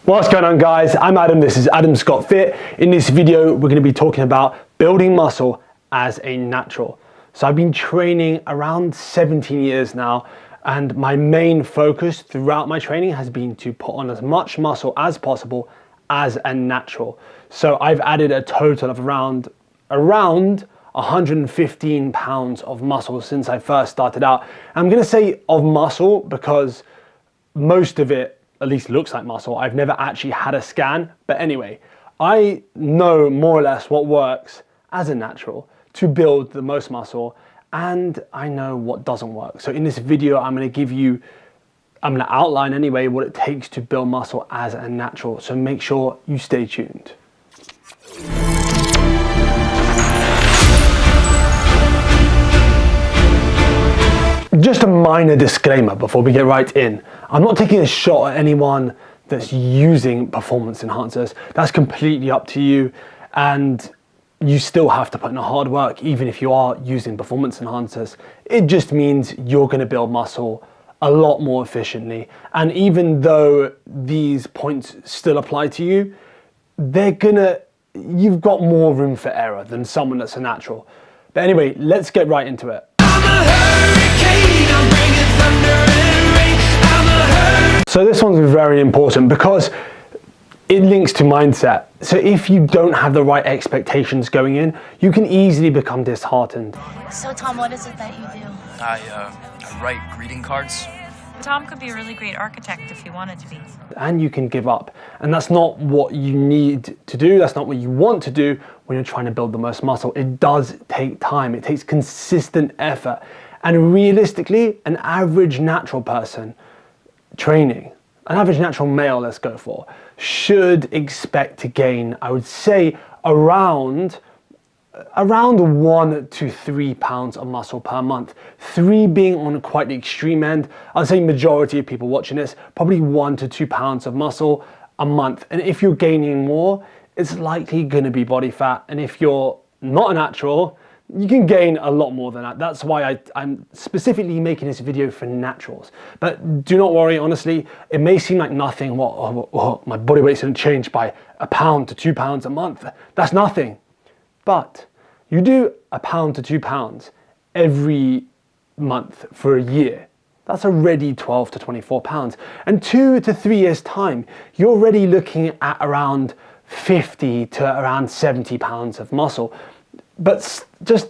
What's going on, guys? I'm Adam, this is Adam Scott Fit. In this video, we're going to be talking about building muscle as a natural. So I've been training around 17 years now, and my main focus throughout my training has been to put on as much muscle as possible as a natural. So I've added a total of around 115 pounds of muscle since I first started out. I'm going to say of muscle because most of it at least looks like muscle. I've never actually had a scan, but anyway, I know more or less what works as a natural to build the most muscle, and I know what doesn't work. So in this video, I'm going to outline anyway what it takes to build muscle as a natural. So make sure you stay tuned. Just a minor disclaimer before we get right in. I'm not taking a shot at anyone that's using performance enhancers. That's completely up to you, and you still have to put in the hard work even if you are using performance enhancers. It just means you're going to build muscle a lot more efficiently, and even though these points still apply to you, you've got more room for error than someone that's a natural. But anyway, let's get right into it. So this one's very important because it links to mindset. So if you don't have the right expectations going in, you can easily become disheartened. So Tom, what is it that you do? I write greeting cards. Tom could be a really great architect if he wanted to be. And you can give up. And that's not what you need to do. That's not what you want to do when you're trying to build the most muscle. It does take time. It takes consistent effort. And realistically, an average natural person training, an average natural male, let's go for, should expect to gain, I would say, around 1 to 3 pounds of muscle per month. 3 being on quite the extreme end. I'd say majority of people watching this, probably 1 to 2 pounds of muscle a month. And if you're gaining more, it's likely going to be body fat. And if you're not a natural, you can gain a lot more than that. That's why I'm specifically making this video for naturals. But do not worry, honestly, it may seem like nothing. My body weight's going to change by 1 pound to 2 pounds a month. That's nothing. But you do 1 pound to 2 pounds every month for a year. That's already 12 to 24 pounds. And 2 to 3 years time, you're already looking at around 50 to around 70 pounds of muscle. But just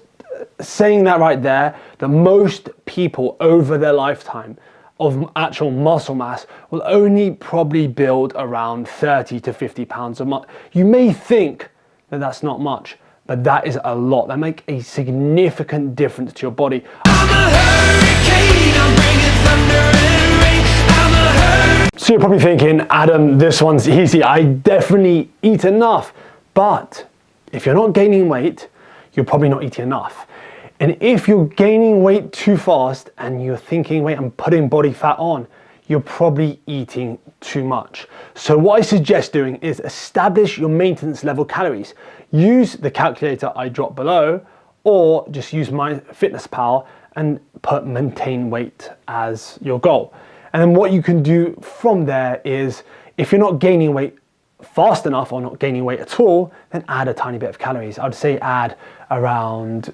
saying that right there, that most people over their lifetime of actual muscle mass will only probably build around 30 to 50 pounds a month. You may think that that's not much, but that is a lot. That makes a significant difference to your body. I'm a hurricane, I'm bringing thunder and rain. I'm a hurricane. So you're probably thinking, Adam, this one's easy. I definitely eat enough. But if you're not gaining weight, you're probably not eating enough. And if you're gaining weight too fast and you're thinking, wait, I'm putting body fat on, you're probably eating too much. So what I suggest doing is establish your maintenance level calories. Use the calculator I dropped below, or just use my MyFitnessPal and put maintain weight as your goal. And then what you can do from there is, if you're not gaining weight fast enough or not gaining weight at all, then add a tiny bit of calories. I'd say add around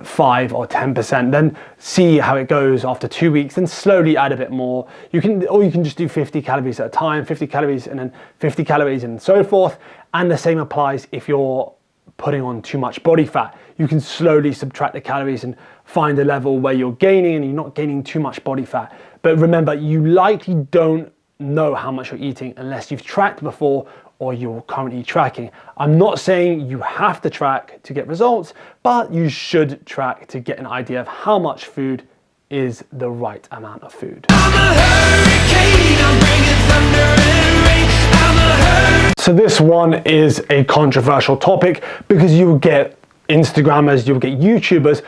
5 or 10%, then see how it goes after 2 weeks, then slowly add a bit more. You can just do 50 calories at a time, 50 calories and then 50 calories and so forth. And the same applies if you're putting on too much body fat. You can slowly subtract the calories and find a level where you're gaining and you're not gaining too much body fat. But remember, you likely don't know how much you're eating unless you've tracked before or you're currently tracking. I'm not saying you have to track to get results, but you should track to get an idea of how much food is the right amount of food. I'm a hurricane, I'm bringing thunder and rain. I'm a hurricane. So this one is a controversial topic because you will get Instagrammers, you'll get YouTubers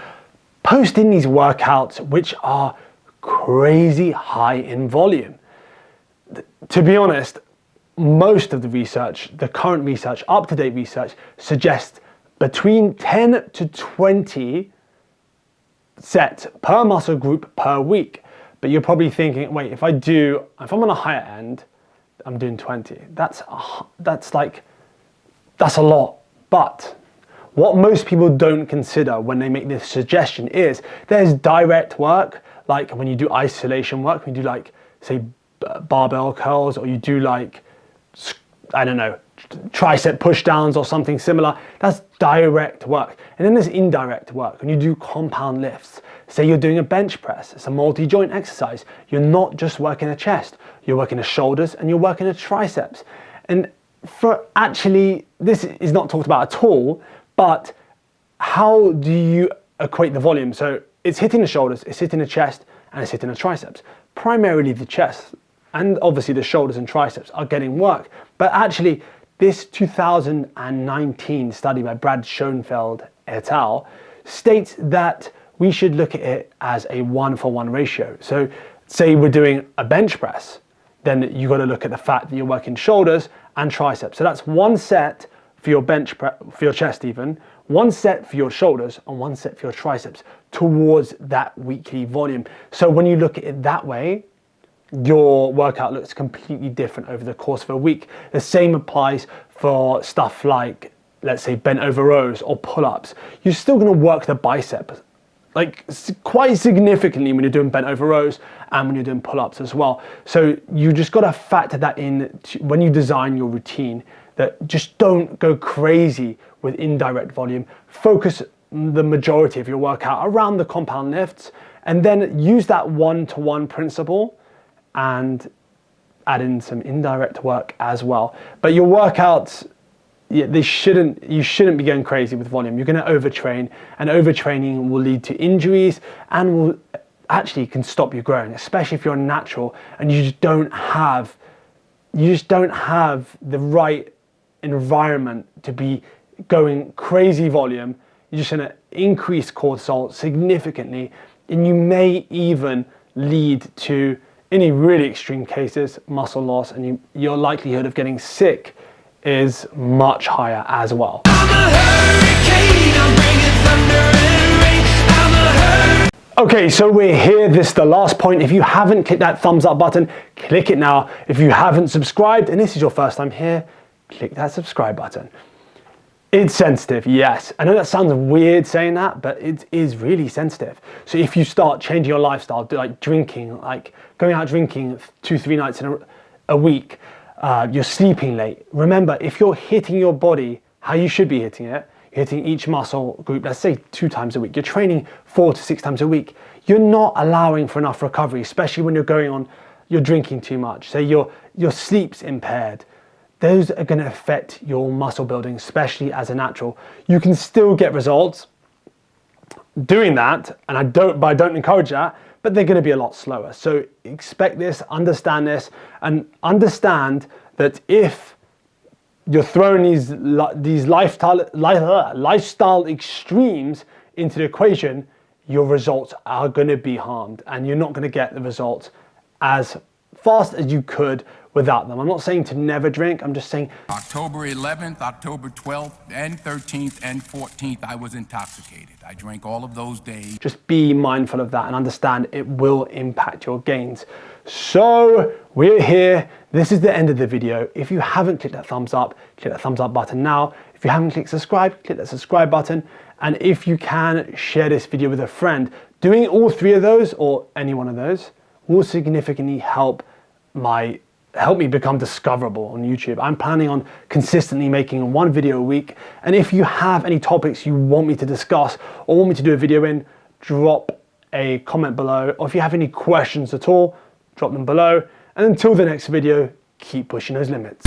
posting these workouts which are crazy high in volume. To be honest, most of the research, the current research, up-to-date research, suggests between 10 to 20 sets per muscle group per week. But you're probably thinking, wait, if I'm on a higher end, I'm doing 20. That's a lot. But what most people don't consider when they make this suggestion is there's direct work, like when you do isolation work, when you do like, say, barbell curls, or you do like, I don't know, tricep push downs or something similar. That's direct work. And then there's indirect work. When you do compound lifts, say you're doing a bench press, it's a multi-joint exercise. You're not just working the chest, you're working the shoulders and you're working the triceps. And for actually, this is not talked about at all, but how do you equate the volume? So it's hitting the shoulders, it's hitting the chest, and it's hitting the triceps. Primarily the chest, and obviously the shoulders and triceps are getting work. But actually, this 2019 study by Brad Schoenfeld et al. States that we should look at it as a 1-for-1 ratio. So say we're doing a bench press, then you got to look at the fact that you're working shoulders and triceps. So that's 1 set for your bench press, for your chest even, 1 set for your shoulders and 1 set for your triceps towards that weekly volume. So when you look at it that way, your workout looks completely different over the course of a week. The same applies for stuff like, let's say, bent over rows or pull-ups. You're still going to work the bicep like quite significantly when you're doing bent over rows and when you're doing pull-ups as well. So you just got to factor that in when you design your routine, that just don't go crazy with indirect volume. Focus the majority of your workout around the compound lifts, and then use that 1-to-1 principle and add in some indirect work as well. But your workouts, you shouldn't be going crazy with volume. You're going to overtrain, and overtraining will lead to injuries and will actually can stop you growing, especially if you're natural and you just don't have the right environment to be going crazy volume. You're just going to increase cortisol significantly, and you may even lead to, in really extreme cases, muscle loss, and your likelihood of getting sick is much higher as well. Okay, so we're here. This is the last point. If you haven't clicked that thumbs up button, click it now. If you haven't subscribed and this is your first time here, click that subscribe button. It's sensitive, yes. I know that sounds weird saying that, but it is really sensitive. So if you start changing your lifestyle, like drinking, like going out drinking 2-3 nights in a week, you're sleeping late. Remember, if you're hitting your body how you should be hitting it, you're hitting each muscle group, let's say 2 times a week, you're training 4 to 6 times a week, you're not allowing for enough recovery, especially when you're drinking too much. Say your sleep's impaired. Those are going to affect your muscle building, especially as a natural. You can still get results doing that, and I don't encourage that, but they're going to be a lot slower. So expect this, and understand that if you're throwing these lifestyle extremes into the equation, your results are going to be harmed, and you're not going to get the results as fast as you could without them. I'm not saying to never drink, I'm just saying October 11th, October 12th, and 13th, and 14th, I was intoxicated. I drank all of those days. Just be mindful of that and understand it will impact your gains. So we're here. This is the end of the video. If you haven't clicked that thumbs up, click that thumbs up button now. If you haven't clicked subscribe, click that subscribe button. And if you can, share this video with a friend. Doing all 3 of those, or any one of those, will significantly help me become discoverable on YouTube. I'm planning on consistently making 1 video a week. And if you have any topics you want me to discuss or want me to do a video in, drop a comment below. Or if you have any questions at all, drop them below. And until the next video, keep pushing those limits.